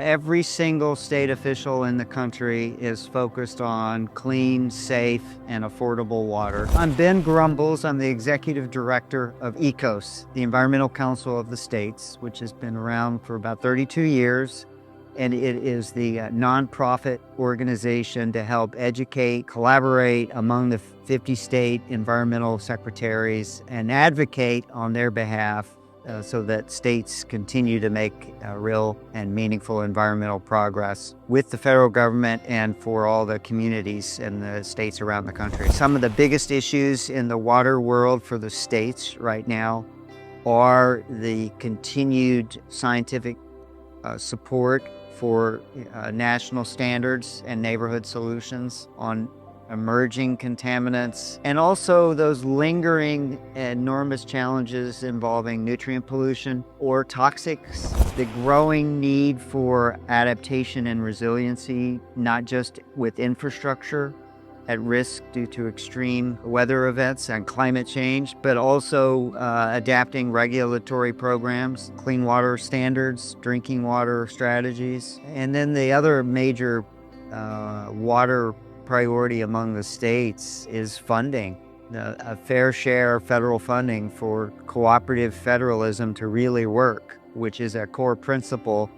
Every single state official in the country is focused on clean, safe, and affordable water. I'm Ben Grumbles. I'm the Executive Director of ECOS, the Environmental Council of the States, which has been around for about 32 years. And it is the nonprofit organization to help educate, collaborate among the 50 state environmental secretaries and advocate on their behalf so that states continue to make real and meaningful environmental progress with the federal government and for all the communities and the states around the country. Some of the biggest issues in the water world for the states right now are the continued scientific support for national standards and neighborhood solutions on emerging contaminants, and also those lingering enormous challenges involving nutrient pollution or toxics, the growing need for adaptation and resiliency, not just with infrastructure at risk due to extreme weather events and climate change, but also adapting regulatory programs, clean water standards, drinking water strategies. And then the other major water priority among the states is funding, a fair share of federal funding for cooperative federalism to really work, which is a core principle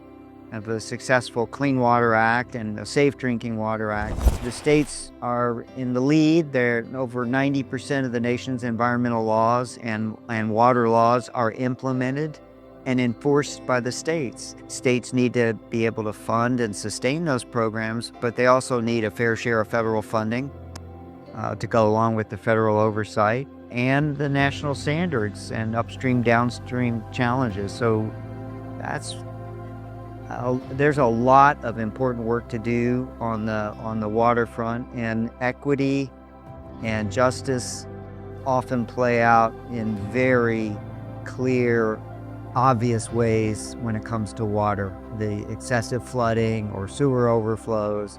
of a successful Clean Water Act and a Safe Drinking Water Act. The states are in the lead. They're over 90% of the nation's environmental laws and water laws are implemented and enforced by the states. States need to be able to fund and sustain those programs, but they also need a fair share of federal funding to go along with the federal oversight and the national standards and upstream, downstream challenges. So there's a lot of important work to do on the waterfront, and equity and justice often play out in very clear, obvious ways when it comes to water. The excessive flooding or sewer overflows,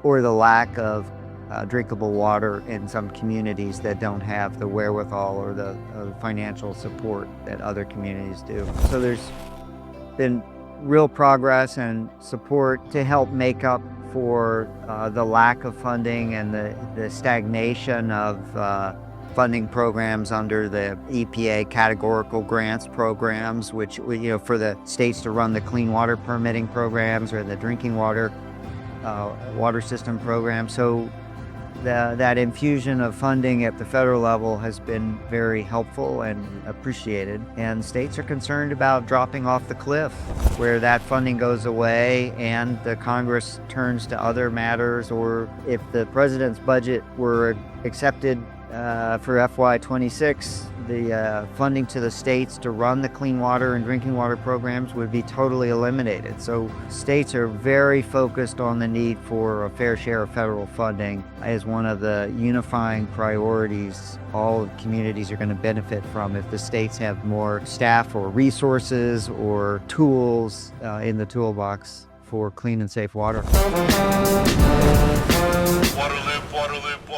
or the lack of drinkable water in some communities that don't have the wherewithal or the financial support that other communities do. So there's been real progress and support to help make up for the lack of funding and the stagnation of funding programs under the EPA categorical grants programs, which, for the states to run the clean water permitting programs or the drinking water water system program. So that infusion of funding at the federal level has been very helpful and appreciated. And states are concerned about dropping off the cliff where that funding goes away and the Congress turns to other matters, or if the president's budget were accepted for FY26, the funding to the states to run the clean water and drinking water programs would be totally eliminated. So states are very focused on the need for a fair share of federal funding as one of the unifying priorities all communities are going to benefit from if the states have more staff or resources or tools in the toolbox for clean and safe water. Water live,